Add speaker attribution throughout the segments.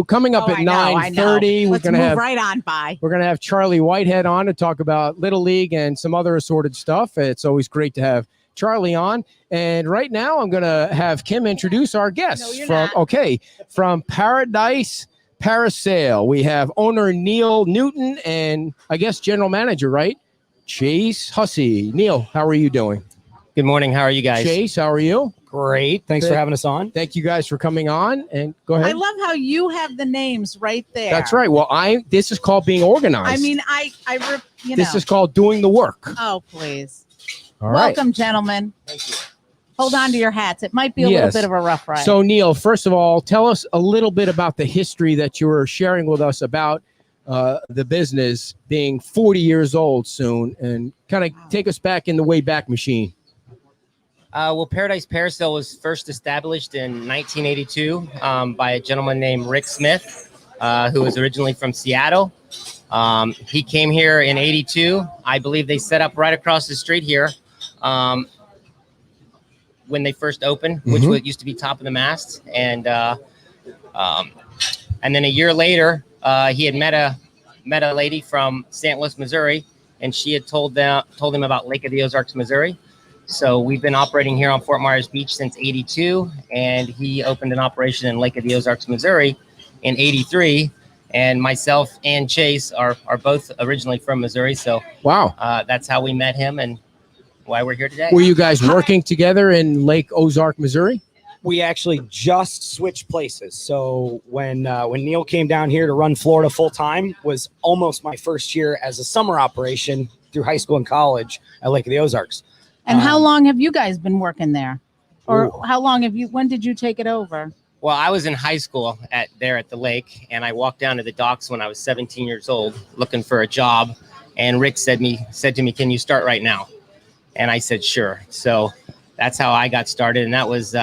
Speaker 1: Coming up at 9:30, we're going to have
Speaker 2: right on by.
Speaker 1: We're going to have Charlie Whitehead on to talk about Little League and some other assorted stuff. It's always great to have Charlie on. And right now, I'm going to have Kim introduce our guests from Paradise Parasail. We have owner Neil Newton and I guess general manager, right? Chase Hussey. Neil, how are you doing?
Speaker 3: Good morning. How are you guys?
Speaker 1: Chase, how are you?
Speaker 4: Great. Thanks for having us on.
Speaker 1: Thank you guys for coming on. And go ahead.
Speaker 2: I love how you have the names right there.
Speaker 1: That's right. Well, this is called being organized.
Speaker 2: I mean,
Speaker 1: This is called doing the work.
Speaker 2: Oh, please.
Speaker 1: All right.
Speaker 2: Welcome, gentlemen.
Speaker 4: Thank you.
Speaker 2: Hold on to your hats. It might be a little bit of a rough ride.
Speaker 1: So, Neil, first of all, tell us a little bit about the history that you were sharing with us about the business being 40 years old soon, and kind of take us back in the Wayback Machine.
Speaker 3: Well, Paradise Parasail was first established in 1982 by a gentleman named Rick Smith, who was originally from Seattle. He came here in 82. I believe they set up right across the street here when they first opened, which used to be top of the mast. And then a year later, he had met a lady from St. Louis, Missouri, and she had told him about Lake of the Ozarks, Missouri. So we've been operating here on Fort Myers Beach since 82, and he opened an operation in Lake of the Ozarks, Missouri in 83. And myself and Chase are both originally from Missouri. So
Speaker 1: wow,
Speaker 3: that's how we met him and why we're here today.
Speaker 1: Were you guys working together in Lake Ozark, Missouri?
Speaker 4: We actually just switched places. So when Neil came down here to run Florida full time was almost my first year as a summer operation through high school and college at Lake of the Ozarks.
Speaker 2: And how long have you guys been working there? Or when did you take it over?
Speaker 3: Well, I was in high school there at the lake, and I walked down to the docks when I was 17 years old looking for a job. And Rick said to me, "Can you start right now?" And I said, "Sure." So that's how I got started. And that was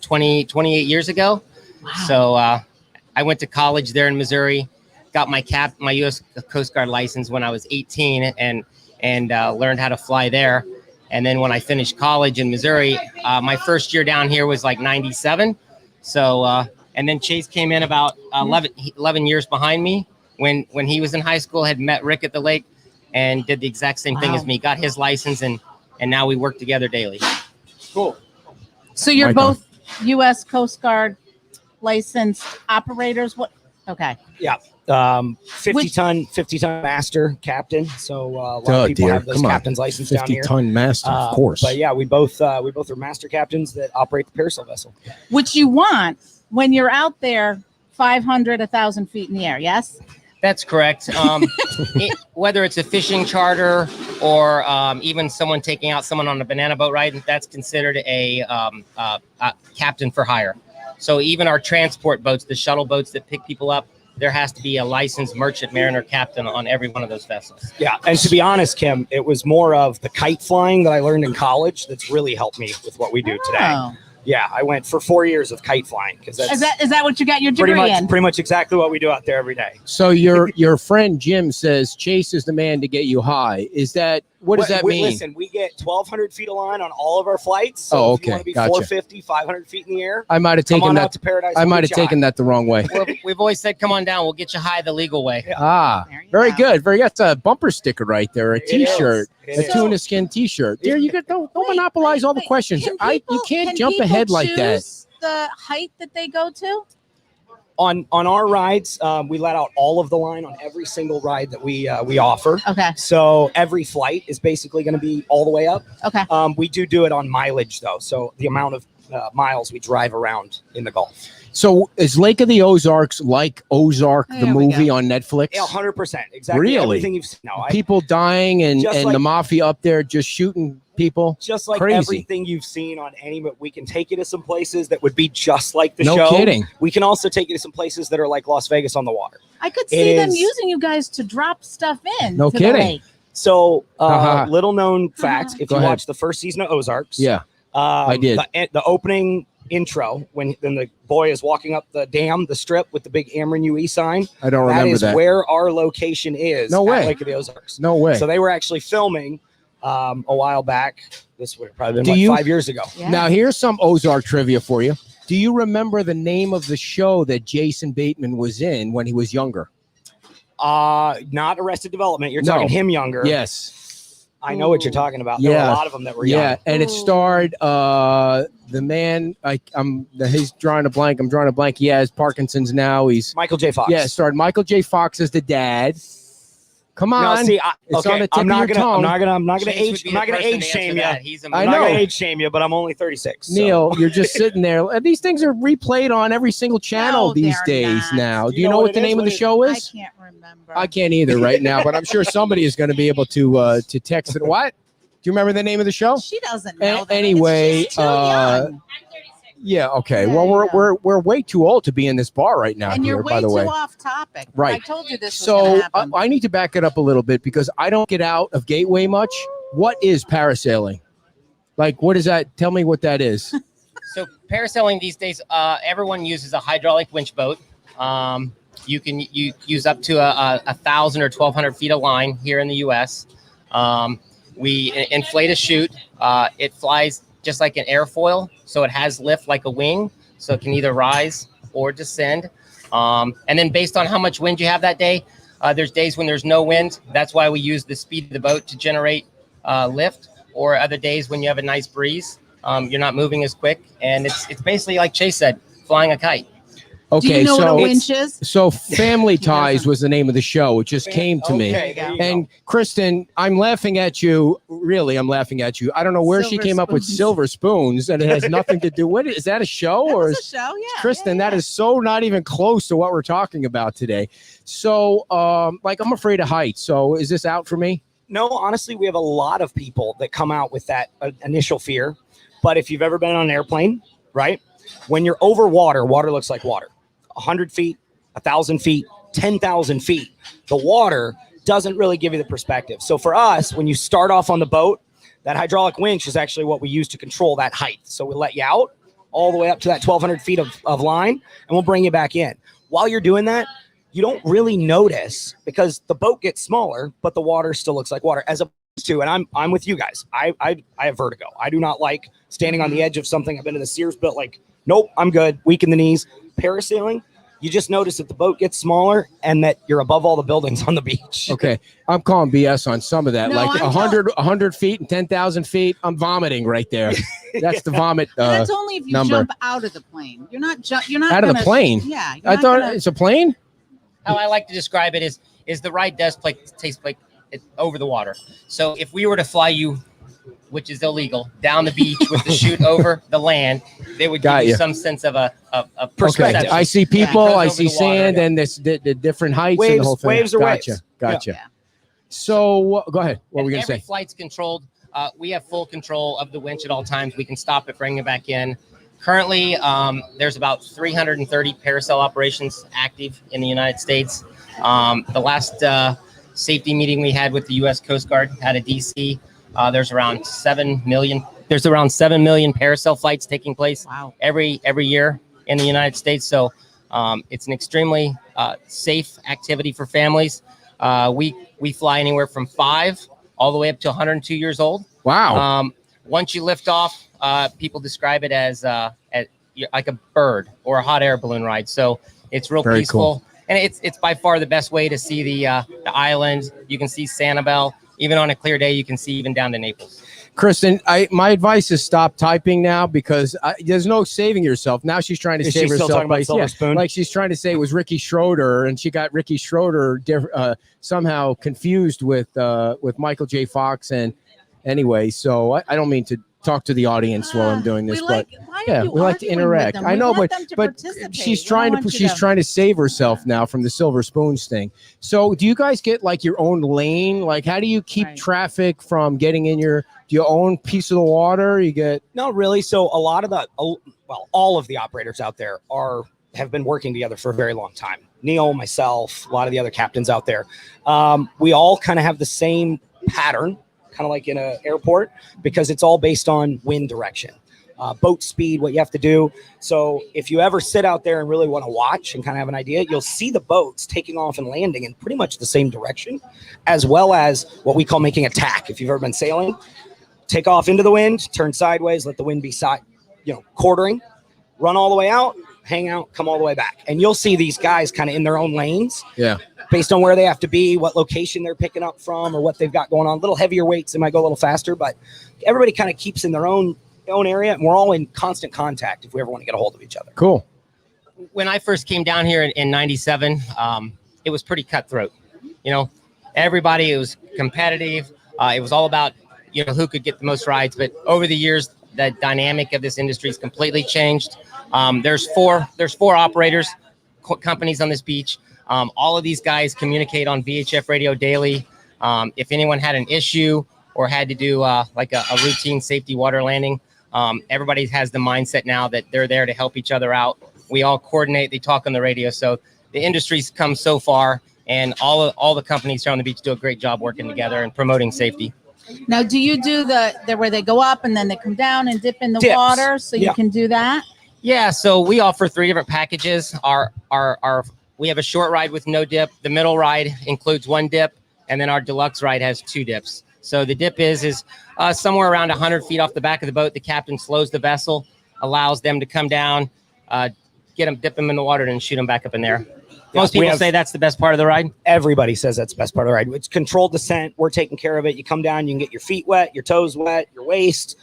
Speaker 3: 28 years ago.
Speaker 2: Wow.
Speaker 3: So I went to college there in Missouri, got my U.S. Coast Guard license when I was 18 and learned how to fly there. And then when I finished college in Missouri, my first year down here was like 97. So, and then Chase came in about 11 years behind me when he was in high school, had met Rick at the lake and did the exact same thing as me, got his license, and now we work together daily.
Speaker 4: Cool.
Speaker 2: So you're both U.S. Coast Guard licensed operators? What? Okay.
Speaker 4: Yeah. 50 ton master captain. So a lot of people have those captain's license down here.
Speaker 1: 50-ton master, of course.
Speaker 4: But yeah, we both are master captains that operate the parasail vessel.
Speaker 2: Which you want when you're out there 500, 1,000 feet in the air, yes?
Speaker 3: That's correct. Whether it's a fishing charter or even someone taking out someone on a banana boat ride, that's considered a captain for hire. So even our transport boats, the shuttle boats that pick people up, there has to be a licensed merchant mariner captain on every one of those vessels.
Speaker 4: Yeah, and to be honest, Kim, it was more of the kite flying that I learned in college that's really helped me with what we do today. Yeah, I went for 4 years of kite flying because is
Speaker 2: that what you got your degree in?
Speaker 4: Pretty much exactly what we do out there every day.
Speaker 1: So your friend Jim says Chase is the man to get you high. Is that what does that mean?
Speaker 4: Listen, we get 1,200 feet of line on all of our flights. So if you want to be 450, 500 feet in the air,
Speaker 1: I might have taken that
Speaker 4: to Paradise.
Speaker 1: I might have taken that the wrong way.
Speaker 3: We've always said, "Come on down, we'll get you high the legal way."
Speaker 1: Yeah. Very good. That's a bumper sticker right there. A T-shirt, a tuna skin T-shirt. There you go. Don't monopolize all the questions. You can't jump ahead like that.
Speaker 2: The height that they go to?
Speaker 4: On our rides, we let out all of the line on every single ride that we offer.
Speaker 2: Okay.
Speaker 4: So every flight is basically going to be all the way up.
Speaker 2: Okay.
Speaker 4: We do it on mileage though, so the amount of miles we drive around in the Gulf.
Speaker 1: So is Lake of the Ozarks like Ozark, the movie on Netflix?
Speaker 4: Yeah, 100%. Exactly.
Speaker 1: Really?
Speaker 4: Everything you've seen. No,
Speaker 1: people dying and the mafia up there just shooting people.
Speaker 4: Just like
Speaker 1: crazy.
Speaker 4: Everything you've seen on any, but we can take you to some places that would be just like the show.
Speaker 1: No kidding.
Speaker 4: We can also take you to some places that are like Las Vegas on the water.
Speaker 2: I could see them using you guys to drop stuff in.
Speaker 1: No kidding.
Speaker 2: The lake.
Speaker 4: So little known facts. If you watch the first season of Ozarks.
Speaker 1: Yeah, I did.
Speaker 4: The opening intro when the boy is walking up the dam, the strip with the big Ameren UE sign.
Speaker 1: I don't remember that.
Speaker 4: That is where our location is.
Speaker 1: No way.
Speaker 4: At Lake of the Ozarks.
Speaker 1: No way.
Speaker 4: So they were actually filming a while back. This would have probably been 5 years ago.
Speaker 2: Yeah.
Speaker 1: Now here's some Ozark trivia for you. Do you remember the name of the show that Jason Bateman was in when he was younger?
Speaker 4: Not Arrested Development. You're talking him younger.
Speaker 1: Yes.
Speaker 4: I know what you're talking about. There were a lot of them that were young.
Speaker 1: Yeah, and it starred the man. He's drawing a blank. I'm drawing a blank. He has Parkinson's now. He's
Speaker 4: Michael J. Fox.
Speaker 1: Yeah, it starred Michael J. Fox as the dad. Come on.
Speaker 4: No, see,
Speaker 1: it's on the tip
Speaker 4: I'm not
Speaker 1: of your tongue.
Speaker 4: I'm not gonna age shame you.
Speaker 1: I'm not gonna
Speaker 4: age shame you, but I'm only 36.
Speaker 1: Neil, you're just sitting there. These things are replayed on every single channel these days now. Do you know what the name of the show is?
Speaker 2: I can't remember.
Speaker 1: I can't either right now, but I'm sure somebody is going to be able to text it. What? Do you remember the name of the show?
Speaker 2: She doesn't know.
Speaker 1: Anyway,
Speaker 2: she's too young.
Speaker 1: yeah, okay.
Speaker 2: Yeah,
Speaker 1: well, we're way too old to be in this bar right now.
Speaker 2: And
Speaker 1: here,
Speaker 2: you're
Speaker 1: by the way.
Speaker 2: too off topic.
Speaker 1: Right.
Speaker 2: I told you this was
Speaker 1: So
Speaker 2: gonna happen.
Speaker 1: I need to back it up a little bit because I don't get out of Gateway much. What is parasailing? Like, what is that? Tell me what that is.
Speaker 3: So parasailing these days, everyone uses a hydraulic winch boat. You can use up to 1,000 or 1,200 feet of line here in the U.S. We inflate a chute. It flies just like an airfoil, so it has lift like a wing, so it can either rise or descend. And then based on how much wind you have that day, there's days when there's no wind. That's why we use the speed of the boat to generate lift, or other days when you have a nice breeze, you're not moving as quick. And it's basically like Chase said, flying a kite.
Speaker 1: Okay,
Speaker 2: Do you know
Speaker 1: so
Speaker 2: what a winch is?
Speaker 1: So Family Ties was the name of the show. It just came to me. And Kristen, I'm laughing at you. Really, I'm laughing at you. I don't know where she came up with silver spoons, and it has nothing to do with it. Is that a show?
Speaker 2: That
Speaker 1: or
Speaker 2: was a show, yeah.
Speaker 1: Kristen,
Speaker 2: yeah.
Speaker 1: that is so not even close to what we're talking about today. So, like, I'm afraid of heights. So is this out for me?
Speaker 4: No, honestly, we have a lot of people that come out with that initial fear. But if you've ever been on an airplane, right? When you're over water, water looks like water. 100 feet, 1,000 feet, 10,000 feet. The water doesn't really give you the perspective. So for us, when you start off on the boat, that hydraulic winch is actually what we use to control that height. So we'll let you out all the way up to that 1,200 feet of line, and we'll bring you back in. While you're doing that, you don't really notice because the boat gets smaller, but the water still looks like water. As opposed to, and I'm with you guys, I have vertigo. I do not like standing on the edge of something. I've been in the Sears built like, nope, I'm good, weak in the knees. Parasailing, you just notice that the boat gets smaller and that you're above all the buildings on the beach.
Speaker 1: Okay, I'm calling BS on some of that.
Speaker 2: No,
Speaker 1: like 100 feet and 10,000 feet, I'm vomiting right there. That's the vomit
Speaker 2: That's only if you
Speaker 1: number.
Speaker 2: jump out of the plane. You're not
Speaker 1: Out of the plane?
Speaker 2: Yeah.
Speaker 1: I thought it's a plane?
Speaker 3: How I like to describe it is the ride does taste like it's over the water. So if we were to fly you, which is illegal, down the beach with the chute over the land, they would give you some sense of a perspective.
Speaker 1: Okay. I see people, I see sand,
Speaker 3: water,
Speaker 1: and the different heights
Speaker 4: Waves,
Speaker 1: and the whole thing.
Speaker 4: waves are
Speaker 1: Gotcha.
Speaker 4: waves.
Speaker 2: Yeah.
Speaker 1: So go ahead. What were we going to say?
Speaker 3: Every flight's controlled. We have full control of the winch at all times. We can stop it, bring it back in. Currently, there's about 330 parasail operations active in the United States. The last safety meeting we had with the U.S. Coast Guard out of D.C., there's around 7 million. There's around 7 million parasail flights taking place every year in the United States. So it's an extremely safe activity for families. We fly anywhere from 5 all the way up to 102 years old.
Speaker 1: Wow.
Speaker 3: Once you lift off, people describe it as like a bird or a hot air balloon ride. So it's real
Speaker 1: Very
Speaker 3: peaceful.
Speaker 1: cool.
Speaker 3: And it's by far the best way to see the island. You can see Sanibel. Even on a clear day, you can see even down to Naples.
Speaker 1: Kristen, my advice is stop typing now because there's no saving yourself. Now she's trying to
Speaker 4: Is
Speaker 1: save
Speaker 4: she still
Speaker 1: herself.
Speaker 4: talking about Silver Spoon?
Speaker 1: Like she's trying to say it was Ricky Schroeder, and she got Ricky Schroeder somehow confused with Michael J. Fox. And anyway, so I don't mean to talk to the audience while I'm doing this, but we like to interact. I know, but she's trying to save herself now from the silver spoons thing. So do you guys get like your own lane? Like how do you keep traffic from getting in your own piece of the water? You get
Speaker 4: Not really. So a lot of all of the operators out there have been working together for a very long time. Neil, myself, a lot of the other captains out there. We all kind of have the same pattern, kind of like in an airport, because it's all based on wind direction, boat speed, what you have to do. So if you ever sit out there and really want to watch and kind of have an idea, you'll see the boats taking off and landing in pretty much the same direction, as well as what we call making a tack. If you've ever been sailing, take off into the wind, turn sideways, let the wind be quartering, run all the way out, hang out, come all the way back. And you'll see these guys kind of in their own lanes.
Speaker 1: Yeah.
Speaker 4: Based on where they have to be, what location they're picking up from, or what they've got going on. A little heavier weights, they might go a little faster, but everybody kind of keeps in their own area, and we're all in constant contact if we ever want to get a hold of each other.
Speaker 1: Cool.
Speaker 3: When I first came down here in 97, it was pretty cutthroat. You know, everybody, it was competitive. It was all about, you know, who could get the most rides. But over the years, the dynamic of this industry has completely changed. There's four operators, companies on this beach. All of these guys communicate on VHF radio daily. If anyone had an issue or had to do like a routine safety water landing, everybody has the mindset now that they're there to help each other out. We all coordinate. They talk on the radio. So the industry's come so far, and all the companies here on the beach do a great job working together and promoting safety.
Speaker 2: Now, do you do the where they go up and then they come down and dip in the
Speaker 4: Dips.
Speaker 2: water? So you can do that?
Speaker 3: Yeah. So we offer 3 different packages. We have a short ride with no dip. The middle ride includes 1 dip, and then our deluxe ride has 2 dips. So the dip is somewhere around 100 feet off the back of the boat. The captain slows the vessel, allows them to come down, dip them in the water, and shoot them back up in there. Most people say that's the best part of the ride.
Speaker 4: Everybody says that's the best part of the ride. It's controlled descent. We're taking care of it. You come down, you can get your feet wet, your toes wet, your waist.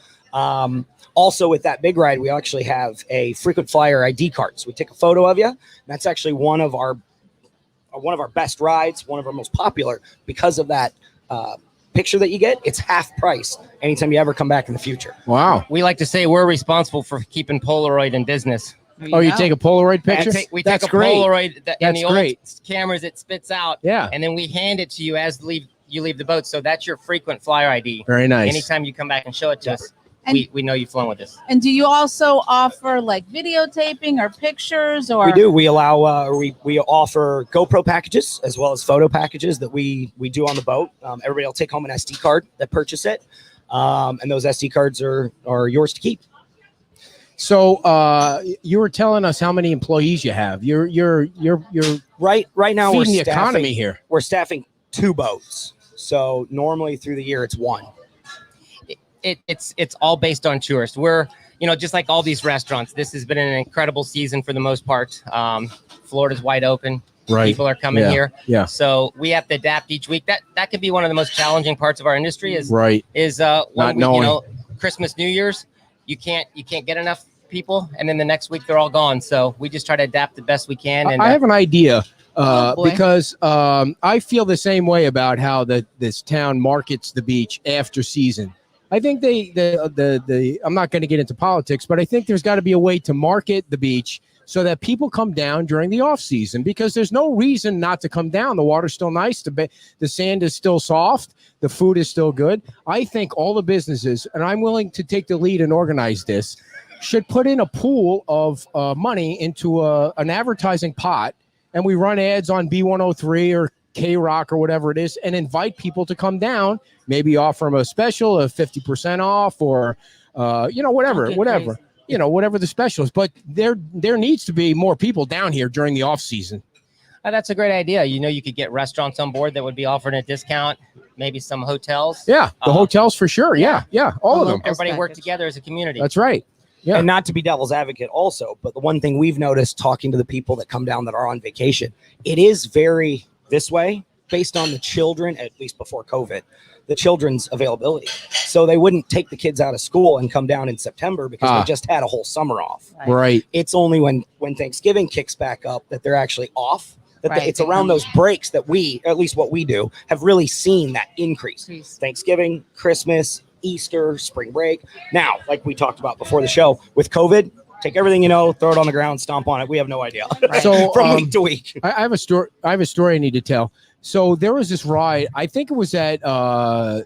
Speaker 4: Also, with that big ride, we actually have a frequent flyer ID card. So we take a photo of you. That's actually one of our best rides, one of our most popular, because of that picture that you get. It's half price anytime you ever come back in the future.
Speaker 1: Wow.
Speaker 3: We like to say we're responsible for keeping Polaroid in business.
Speaker 1: You take a Polaroid picture?
Speaker 3: We take a Polaroid and the old cameras it spits out.
Speaker 1: Yeah.
Speaker 3: And then we hand it to you as you leave the boat. So that's your frequent flyer ID.
Speaker 1: Very nice.
Speaker 3: Anytime you come back and show it to us, we know you've flown with us.
Speaker 2: And do you also offer like videotaping or pictures? Or
Speaker 4: we do. We allow we offer GoPro packages as well as photo packages that we do on the boat. Everybody will take home an SD card that purchase it, and those SD cards are yours to keep.
Speaker 1: So you were telling us how many employees you have. You're
Speaker 4: right now
Speaker 1: feeding the economy here.
Speaker 4: We're staffing 2 boats. So normally through the year it's 1.
Speaker 3: It's all based on tourists. We're, just like all these restaurants, this has been an incredible season for the most part. Florida's wide open.
Speaker 1: Right.
Speaker 3: People are coming here.
Speaker 1: Yeah.
Speaker 3: So we have to adapt each week. That could be one of the most challenging parts of our industry is
Speaker 1: not knowing.
Speaker 3: Christmas, New Year's, you can't get enough people, and then the next week they're all gone. So we just try to adapt the best we can. And
Speaker 1: I have an idea because I feel the same way about how this town markets the beach after season. I think I'm not going to get into politics, but I think there's got to be a way to market the beach so that people come down during the off season, because there's no reason not to come down. The water's still nice. The sand is still soft. The food is still good. I think all the businesses, and I'm willing to take the lead and organize this, should put in a pool of money into an advertising pot, and we run ads on B103 or K-Rock or whatever it is, and invite people to come down, maybe offer them a special of 50% off or, whatever, whatever the special is. But there needs to be more people down here during the off season.
Speaker 3: That's a great idea. You could get restaurants on board that would be offering a discount, maybe some hotels.
Speaker 1: Yeah, the hotels for sure. Yeah, all of them.
Speaker 3: Everybody work together as a community.
Speaker 1: That's right. Yeah.
Speaker 4: And not to be devil's advocate also, but the one thing we've noticed talking to the people that come down that are on vacation, it is very this way based on the children, at least before COVID, the children's availability. So they wouldn't take the kids out of school and come down in September because they just had a whole summer off.
Speaker 1: Right.
Speaker 4: It's only when Thanksgiving kicks back up that they're actually off. It's around those breaks that we, at least what we do, have really seen that increase. Thanksgiving, Christmas, Easter, spring break. Now, like we talked about before the show, with COVID, take everything throw it on the ground, stomp on it. We have no idea.
Speaker 1: So
Speaker 4: from week to week.
Speaker 1: I have a story. I need to tell. So there was this ride. I think it was at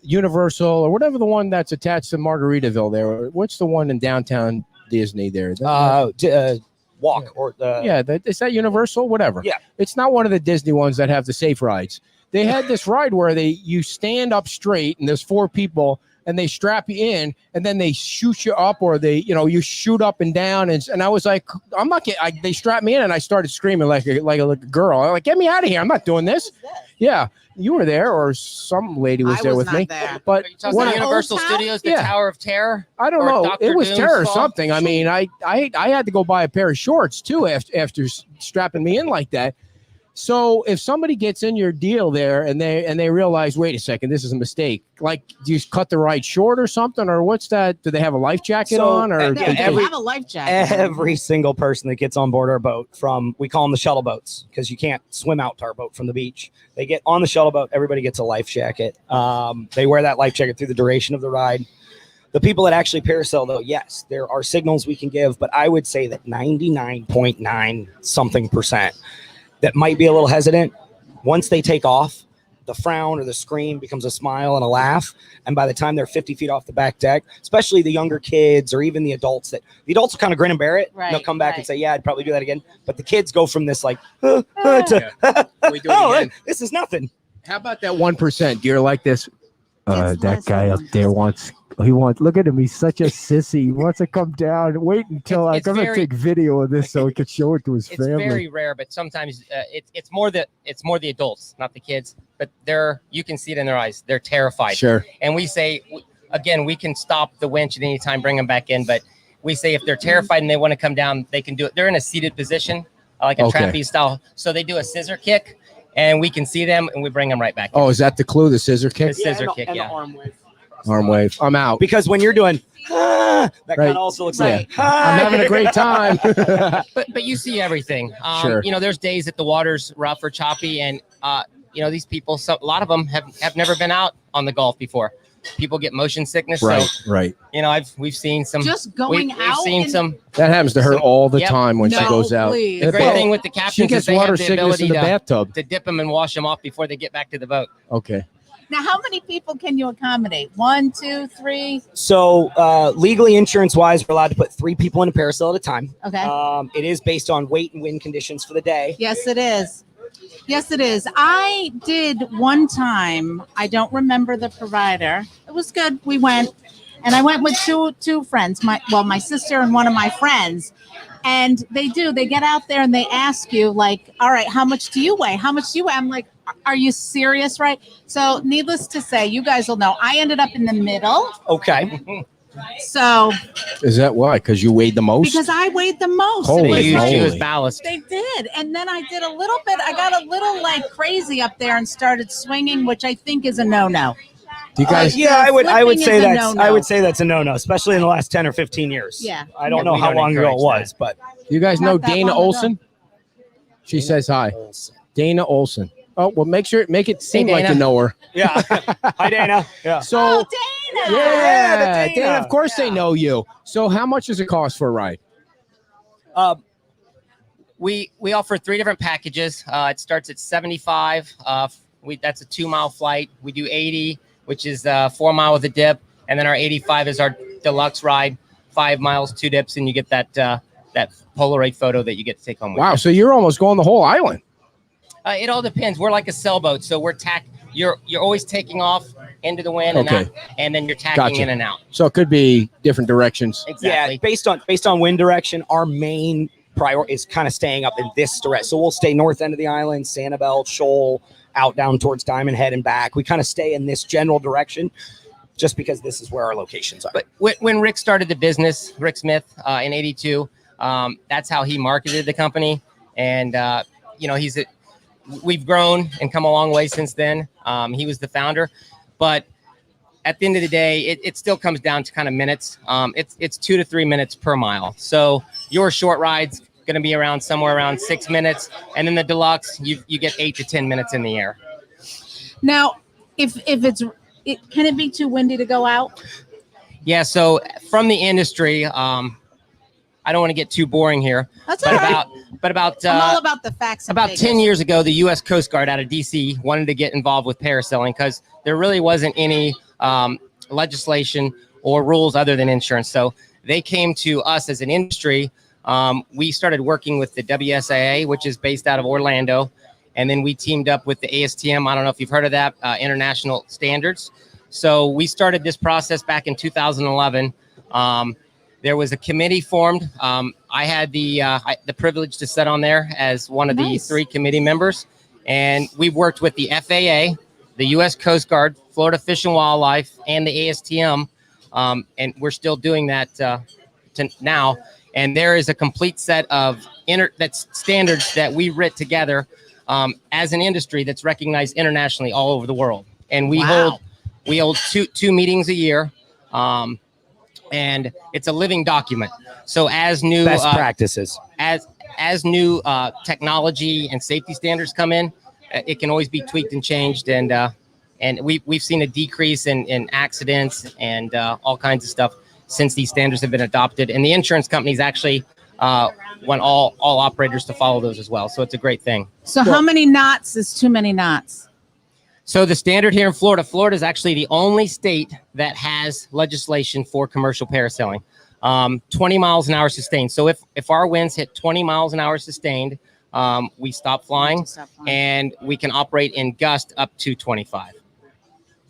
Speaker 1: Universal or whatever, the one that's attached to Margaritaville. There. What's the one in downtown Disney there?
Speaker 4: Walk or
Speaker 1: is that Universal? Whatever.
Speaker 4: Yeah.
Speaker 1: It's not one of the Disney ones that have the safe rides. They had this ride where you stand up straight and there's 4 people and they strap you in and then they shoot you up, or you shoot up and down. And I was like, I'm not getting, they strapped me in and I started screaming like a girl. I'm like, get me out of here. I'm not doing this. Yeah, you were there, or some lady was
Speaker 2: I
Speaker 1: there
Speaker 2: was
Speaker 1: with
Speaker 2: not
Speaker 1: me.
Speaker 2: there.
Speaker 1: But
Speaker 3: Are you talking
Speaker 1: when
Speaker 3: about
Speaker 1: I-
Speaker 3: Universal
Speaker 2: Old Town?
Speaker 3: Studios, the
Speaker 1: Yeah.
Speaker 3: Tower of Terror?
Speaker 1: I don't
Speaker 3: Or
Speaker 1: know.
Speaker 3: Dr.
Speaker 1: It was
Speaker 3: Doom's
Speaker 1: terror or
Speaker 3: fault?
Speaker 1: something. I mean, I had to go buy a pair of shorts too after strapping me in like that. So if somebody gets in your deal there and they realize, wait a second, this is a mistake. Like, do you cut the right short or something, or what's that? Do they have a life jacket
Speaker 4: So,
Speaker 1: on, or
Speaker 2: Yeah,
Speaker 4: every-
Speaker 2: they have a life jacket.
Speaker 4: Every single person that gets on board our boat, from, we call them the shuttle boats because you can't swim out to our boat from the beach. They get on the shuttle boat. Everybody gets a life jacket. They wear that life jacket through the duration of the ride. The people that actually parasail, though, yes, there are signals we can give, but I would say that 99.9 something percent that might be a little hesitant, once they take off, the frown or the scream becomes a smile and a laugh. And by the time they're 50 feet off the back deck, especially the younger kids or even the adults will kind of grin and bear it.
Speaker 2: Right,
Speaker 4: And they'll come back and
Speaker 2: right.
Speaker 4: say, yeah, I'd probably do that again. But the kids go from this like, to,
Speaker 1: we do it
Speaker 4: oh,
Speaker 1: again?
Speaker 4: this is nothing.
Speaker 1: How about that 1%? You're like this.
Speaker 2: It's
Speaker 1: That
Speaker 2: less
Speaker 1: guy
Speaker 2: than
Speaker 1: up there
Speaker 2: 1%.
Speaker 1: wants. He wants. Look at him. He's such a sissy. He wants to come down. Wait until
Speaker 3: It's
Speaker 1: I'm gonna
Speaker 3: very-
Speaker 1: take video of this so he can show it to his
Speaker 3: It's
Speaker 1: family.
Speaker 3: very rare, but sometimes it's more the adults, not the kids. But you can see it in their eyes. They're terrified.
Speaker 1: Sure.
Speaker 3: And we say, again, we can stop the winch at any time, bring them back in. But we say if they're terrified and they want to come down, they can do it. They're in a seated position, like a
Speaker 1: Okay.
Speaker 3: trapeze style. So they do a scissor kick, and we can see them, and we bring them right back.
Speaker 1: Oh, is that the clue? The scissor kick,
Speaker 3: The scissor kick,
Speaker 4: and
Speaker 3: yeah.
Speaker 4: the arm wave.
Speaker 1: arm wave. I'm out.
Speaker 4: Because when you're doing, that
Speaker 1: Right.
Speaker 4: kind of also looks
Speaker 2: Right.
Speaker 4: like, hi.
Speaker 1: I'm having a great time.
Speaker 3: But you see everything.
Speaker 1: Sure.
Speaker 3: You know, there's days that the water's rough or choppy, and you know, these people, a lot of them have never been out on the Gulf before. People get motion sickness.
Speaker 1: right,
Speaker 3: So,
Speaker 1: right.
Speaker 3: you know, we've seen some.
Speaker 2: Just going
Speaker 3: we've
Speaker 2: out.
Speaker 3: seen
Speaker 2: and-
Speaker 3: some.
Speaker 1: That happens to her
Speaker 3: Some-
Speaker 1: all the
Speaker 3: Yep.
Speaker 1: time when she
Speaker 2: No,
Speaker 1: goes out.
Speaker 2: please.
Speaker 3: The great
Speaker 1: Well,
Speaker 3: thing with the captains
Speaker 1: She
Speaker 3: is
Speaker 1: gets
Speaker 3: they
Speaker 1: water
Speaker 3: have the
Speaker 1: sickness
Speaker 3: ability
Speaker 1: in the
Speaker 3: to
Speaker 1: bathtub.
Speaker 3: dip them and wash them off before they get back to the boat.
Speaker 1: Okay.
Speaker 2: Now, how many people can you accommodate? 1, 2, 3.
Speaker 4: So legally, insurance-wise, we're allowed to put 3 people in a parasail at a time.
Speaker 2: Okay.
Speaker 4: It is based on weight and wind conditions for the day.
Speaker 2: Yes, it is. Yes, it is. I did one time. I don't remember the provider. It was good. We went, and I went with two friends. My sister and one of my friends. And they get out there and they ask you, like, all right, how much do you weigh? How much do you weigh? I'm like, are you serious? Right. So needless to say, you guys will know I ended up in the middle.
Speaker 4: Okay.
Speaker 2: So
Speaker 1: Is that why? Because you weighed the most?
Speaker 2: because I weighed the most.
Speaker 1: Holy
Speaker 2: It
Speaker 3: They
Speaker 2: was
Speaker 3: used
Speaker 2: like-
Speaker 3: you
Speaker 1: moly.
Speaker 3: as ballast.
Speaker 2: They did. And then I did a little bit. I got a little like crazy up there and started swinging, which I think is a no-no.
Speaker 1: Do you guys?
Speaker 4: Yeah, I would
Speaker 2: flipping
Speaker 4: say
Speaker 2: is a
Speaker 4: that's
Speaker 2: no-no.
Speaker 4: I would say that's a no-no, especially in the last 10 or 15 years.
Speaker 2: Yeah.
Speaker 4: I don't
Speaker 3: Yeah,
Speaker 4: know
Speaker 3: we
Speaker 4: how
Speaker 3: don't
Speaker 4: long ago it
Speaker 3: encourage
Speaker 4: was,
Speaker 3: that.
Speaker 4: but
Speaker 1: You guys know
Speaker 2: Not that
Speaker 1: Dana
Speaker 2: long ago.
Speaker 1: Olson? She says hi. Dana Olson. Oh, well, make it seem like
Speaker 3: Dana.
Speaker 1: you know her.
Speaker 4: yeah. Hi, Dana. Yeah.
Speaker 1: So,
Speaker 2: Oh, Dana.
Speaker 1: yeah,
Speaker 4: the
Speaker 1: Dana,
Speaker 4: Dana.
Speaker 1: of course they know you. So, how much does it cost for a ride?
Speaker 3: We offer 3 different packages. It starts at 75. That's a 2-mile flight. We do 80, which is 4 mile with a dip, and then our 85 is our deluxe ride, 5 miles, 2 dips, and you get that Polaroid photo that you get to take home with
Speaker 1: Wow,
Speaker 3: you.
Speaker 1: so you're almost going the whole island.
Speaker 3: It all depends. We're like a sailboat, so you're always taking off into the wind
Speaker 1: Okay.
Speaker 3: and then you're tacking
Speaker 1: Gotcha.
Speaker 3: in and out.
Speaker 1: So it could be different directions.
Speaker 3: Exactly.
Speaker 4: Yeah, based on wind direction, our main priority is kind of staying up in this direction. So we'll stay north end of the island, Sanibel, Shoal, out down towards Diamond Head and back. We kind of stay in this general direction just because this is where our locations are.
Speaker 3: But when Rick started the business, Rick Smith, in '82, that's how he marketed the company. And, you know, we've grown and come a long way since then. He was the founder. But at the end of the day, it still comes down to kind of minutes. It's 2 to 3 minutes per mile. So your short ride's going to be somewhere around 6 minutes. And then the deluxe, you get 8 to 10 minutes in the air.
Speaker 2: Now, if can it be too windy to go out?
Speaker 3: Yeah. So from the industry, I don't want to get too boring here.
Speaker 2: That's all right.
Speaker 3: But about
Speaker 2: I'm all about the facts. And
Speaker 3: about
Speaker 2: figures.
Speaker 3: 10 years ago, the U.S. Coast Guard out of D.C. wanted to get involved with parasailing because there really wasn't any legislation or rules other than insurance. So they came to us as an industry. We started working with the WSIA, which is based out of Orlando. And then we teamed up with the ASTM. I don't know if you've heard of that, international standards. So we started this process back in 2011. There was a committee formed. I had the privilege to sit on there as one of
Speaker 2: Nice.
Speaker 3: the 3 committee members. And we've worked with the FAA, the U.S. Coast Guard, Florida Fish and Wildlife, and the ASTM, and we're still doing that to now. And there is a complete set of standards that we writ together as an industry that's recognized internationally all over the world. And we hold two meetings a year, and it's a living document. So as new
Speaker 4: best practices,
Speaker 3: as new technology and safety standards come in, it can always be tweaked and changed. And we've seen a decrease in accidents and all kinds of stuff since these standards have been adopted. And the insurance companies actually want all operators to follow those as well. So it's a great thing.
Speaker 2: So how many knots is too many knots?
Speaker 3: So the standard here in Florida is actually the only state that has legislation for commercial parasailing. 20 miles an hour sustained. So if our winds hit 20 miles an hour sustained, we stop flying, and we can operate in gust up to 25.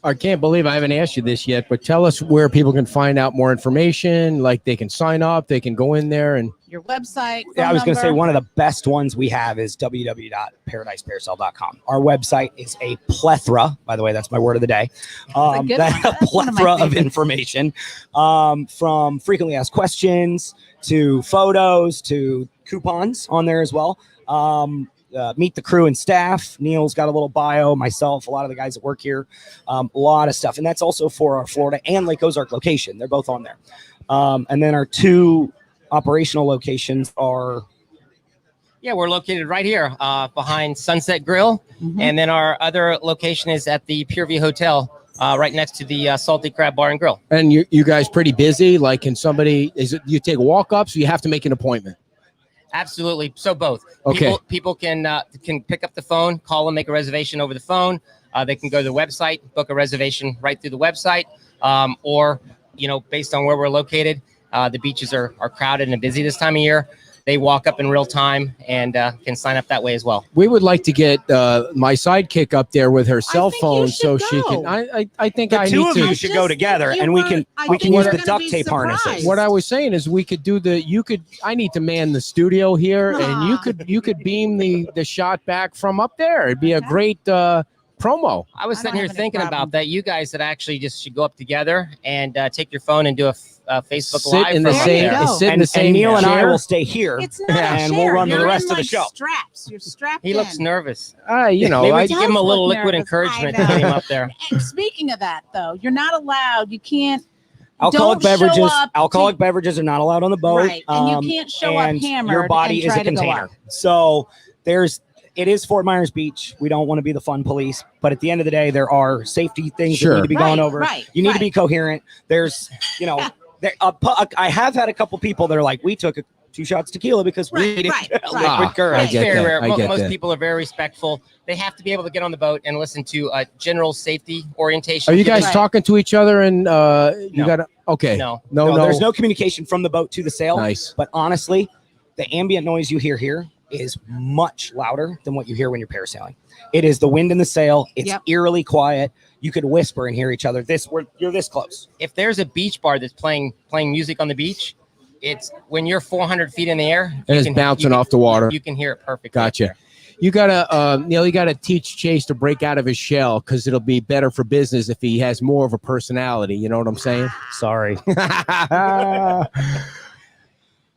Speaker 1: I can't believe I haven't asked you this yet, but tell us where people can find out more information. Like they can sign up, they can go in there and
Speaker 2: your website.
Speaker 4: Yeah, I was going to say one of the best ones we have is www.paradiseparasail.com. Our website is a plethora. By the way, that's my word of the day. That's a plethora of information, from frequently asked questions to photos to coupons on there as well. Meet the crew and staff. Neil's got a little bio, myself, a lot of the guys that work here, a lot of stuff. And that's also for our Florida and Lake Ozark location. They're both on there. And then our two operational locations are...
Speaker 3: Yeah, we're located right here behind Sunset Grill. Mm-hmm. And then our other location is at the Pureview Hotel, right next to the Salty Crab Bar and Grill.
Speaker 1: And you guys pretty busy? Like, can somebody... you take walk-ups or you have to make an appointment?
Speaker 3: Absolutely. So both.
Speaker 1: Okay.
Speaker 3: People can pick up the phone, call and make a reservation over the phone. They can go to the website, book a reservation right through the website, or based on where we're located, the beaches are crowded and busy this time of year. They walk up in real time and can sign up that way as well. We would like to get my sidekick up there with her cell phone so she can. I think
Speaker 4: the two of you should go together, and we can use the duct tape harnesses.
Speaker 1: What I was saying is we could do I need to man the studio here, and you could beam the shot back from up there. It'd be a great promo. I was sitting here thinking about that. You guys that actually just should go up together and take your phone and do a Facebook Live in the same.
Speaker 4: And Neil and I will stay here,
Speaker 2: it's not
Speaker 4: and we'll run the rest of the show.
Speaker 2: Straps. You're strapped.
Speaker 3: He looks nervous.
Speaker 1: Maybe
Speaker 3: we give him a little liquid encouragement to get him up there.
Speaker 2: And speaking of that, though, you're not allowed. You can't.
Speaker 4: Alcoholic beverages are not allowed on the boat.
Speaker 2: Right, and you can't show up hammered.
Speaker 4: Your body is a container. So it is Fort Myers Beach. We don't want to be the fun police, but at the end of the day, there are safety things that need to be gone over. You need to be coherent. There's, I have had a couple people that are like, we took 2 shots tequila because we needed liquid courage.
Speaker 3: Most people are very respectful. They have to be able to get on the boat and listen to a general safety orientation.
Speaker 1: Are you guys talking to each other? And you got to, okay.
Speaker 3: No.
Speaker 4: There's no communication from the boat to the sail.
Speaker 1: Nice.
Speaker 4: But honestly, the ambient noise you hear here is much louder than what you hear when you're parasailing. It is the wind in the sail. It's eerily quiet. You could whisper and hear each other. You're this close.
Speaker 3: If there's a beach bar that's playing music on the beach, it's when you're 400 feet in the air
Speaker 1: and it's bouncing off the water.
Speaker 3: You can hear it perfectly.
Speaker 1: Gotcha. You gotta, Neil. You gotta teach Chase to break out of his shell because it'll be better for business if he has more of a personality. You know what I'm saying?
Speaker 4: Sorry.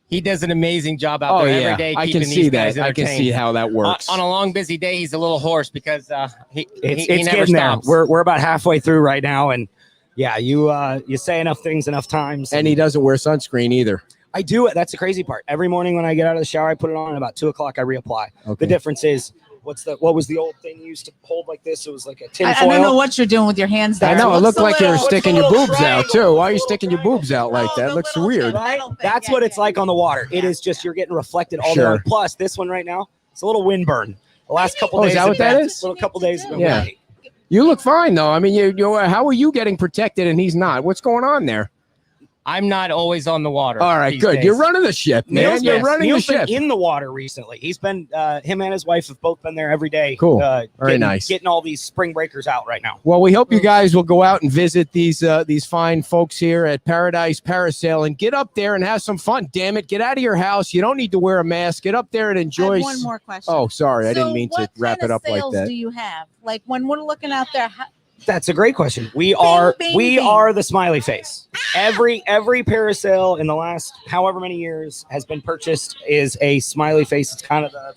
Speaker 3: He does an amazing job out there every day.
Speaker 1: I can see that. I can see how that works.
Speaker 3: On a long, busy day, he's a little hoarse because he never
Speaker 4: stops.
Speaker 3: There.
Speaker 4: We're about halfway through right now, and you say enough things enough times,
Speaker 1: and he doesn't wear sunscreen either.
Speaker 4: I do it. That's the crazy part. Every morning when I get out of the shower, I put it on. And about 2:00, I reapply. Okay. The difference is. What was the old thing you used to hold like this? It was like a tin foil.
Speaker 2: I don't know what you're doing with your hands there.
Speaker 1: I know. It looked like you're sticking your boobs out too. Why are you sticking your boobs out like that? It looks weird.
Speaker 4: Right? That's what it's like on the water. It is just you're getting reflected all day. Plus, this one right now, it's a little windburn. The last couple days.
Speaker 1: Is that what that is?
Speaker 4: A little couple days ago.
Speaker 1: Yeah. You look fine though. I mean, how are you getting protected and he's not? What's going on there?
Speaker 3: I'm not always on the water.
Speaker 1: All right,
Speaker 3: these
Speaker 1: good.
Speaker 3: days.
Speaker 1: You're running the ship, man.
Speaker 4: Neil's
Speaker 1: You're
Speaker 4: been-
Speaker 1: running
Speaker 4: Neil's
Speaker 1: the
Speaker 4: been
Speaker 1: ship.
Speaker 4: in the water recently. He's been him and his wife have both been there every day.
Speaker 1: Cool. Very nice.
Speaker 4: Getting all these spring breakers out right now.
Speaker 1: Well, we hope you guys will go out and visit these fine folks here at Paradise Parasail and get up there and have some fun. Damn it, get out of your house. You don't need to wear a mask. Get up there and
Speaker 2: I
Speaker 1: enjoy.
Speaker 2: have one more question.
Speaker 1: Oh, sorry, I didn't
Speaker 2: So
Speaker 1: mean to
Speaker 2: what
Speaker 1: wrap
Speaker 2: kind
Speaker 1: it
Speaker 2: of
Speaker 1: up like
Speaker 2: sales
Speaker 1: that.
Speaker 2: do you have? Like when we're looking out there,
Speaker 4: That's a great question. We are
Speaker 2: bing, bing.
Speaker 4: the smiley face. Every parasail in the last however many years has been purchased is a smiley face. It's kind of the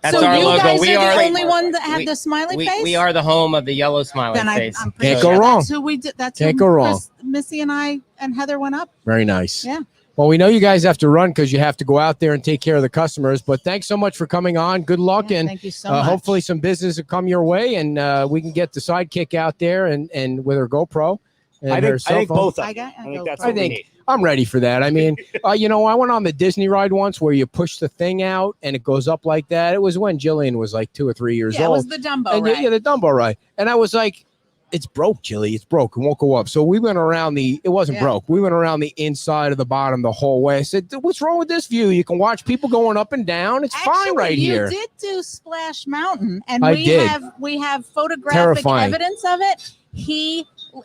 Speaker 3: That's
Speaker 2: so
Speaker 3: our
Speaker 2: you
Speaker 3: logo.
Speaker 2: guys
Speaker 3: We
Speaker 2: are
Speaker 3: are
Speaker 2: the only one that have
Speaker 3: we-
Speaker 2: the smiley face.
Speaker 3: We are the home of the yellow smiley
Speaker 2: Then
Speaker 3: face.
Speaker 2: I'm pretty
Speaker 1: Can't
Speaker 2: sure
Speaker 1: go wrong.
Speaker 2: That's who we did. That's
Speaker 1: Can't
Speaker 2: who
Speaker 1: go wrong.
Speaker 2: Missy and I and Heather went up.
Speaker 1: Very nice.
Speaker 2: Yeah.
Speaker 1: Well, we know you guys have to run because you have to go out there and take care of the customers. But thanks so much for coming on. Good luck,
Speaker 2: Yeah,
Speaker 1: and
Speaker 2: thank you so much.
Speaker 1: hopefully some business will come your way, and we can get the sidekick out there and with her GoPro. And
Speaker 4: I
Speaker 1: her
Speaker 4: think
Speaker 1: cell phone.
Speaker 4: both of
Speaker 2: I
Speaker 4: them.
Speaker 2: got-
Speaker 4: I think that's
Speaker 1: I
Speaker 4: what we
Speaker 1: think-
Speaker 4: need.
Speaker 1: I'm ready for that. I mean, I went on the Disney ride once where you push the thing out and it goes up like that. It was when Jillian was like 2 or 3 years
Speaker 2: Yeah, it
Speaker 1: old.
Speaker 2: was the Dumbo
Speaker 1: And
Speaker 2: ride.
Speaker 1: yeah, the Dumbo ride. And I was like, it's broke, Jilly. It's broke. It won't go up. So we went around it wasn't
Speaker 2: Yeah.
Speaker 1: broke. We went around the inside of the bottom the whole way. I said, what's wrong with this view? You can watch people going up and down. It's fine
Speaker 2: Actually,
Speaker 1: right
Speaker 2: you
Speaker 1: here.
Speaker 2: did do Splash Mountain, and
Speaker 1: I
Speaker 2: we
Speaker 1: did.
Speaker 2: have photographic
Speaker 1: Terrifying.
Speaker 2: evidence of it.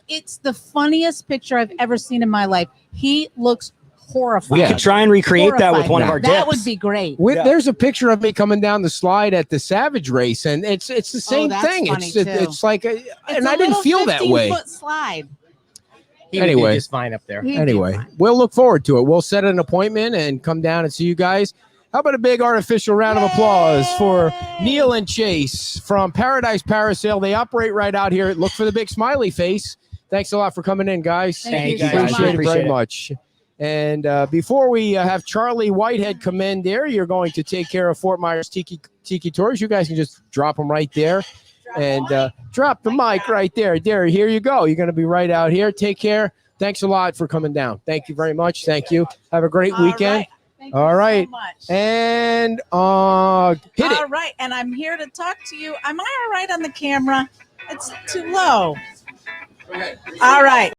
Speaker 2: It's the funniest picture I've ever seen in my life. He looks horrified.
Speaker 4: We could try and recreate that with one of our
Speaker 2: That
Speaker 4: dips.
Speaker 2: would be great.
Speaker 4: Yeah.
Speaker 1: There's a picture of me coming down the slide at the Savage Race, and it's the same
Speaker 2: that's
Speaker 1: thing.
Speaker 2: funny,
Speaker 1: It's
Speaker 2: too.
Speaker 1: it's like,
Speaker 2: It's
Speaker 1: and
Speaker 2: a
Speaker 1: I didn't
Speaker 2: little
Speaker 1: feel that way.
Speaker 2: 15-foot slide.
Speaker 3: He would do
Speaker 1: Anyway.
Speaker 3: just fine up there.
Speaker 2: He'd be
Speaker 1: Anyway,
Speaker 2: fine.
Speaker 1: we'll look forward to it. We'll set an appointment and come down and see you guys. How about a big artificial round of applause for Neil and Chase from Paradise Parasail? They operate right out here. Look for the big smiley face. Thanks a lot for coming in, guys.
Speaker 2: Thank you
Speaker 4: guys.
Speaker 2: so
Speaker 1: Appreciate
Speaker 2: much.
Speaker 1: it very much. And before we have Charlie Whitehead come in there, you're going to take care of Fort Myers Tiki Tours. You guys can just drop them right there. And drop the mic right there. There, here you go. You're going to be right out here. Take care. Thanks a lot for coming down. Thank you very much. Thank you. Have a great
Speaker 2: All
Speaker 1: weekend.
Speaker 2: right. Thank
Speaker 1: All
Speaker 2: you
Speaker 1: right.
Speaker 2: so much.
Speaker 1: And hit it.
Speaker 2: All right, and I'm here to talk to you. Am I all right on the camera? It's too low. All right.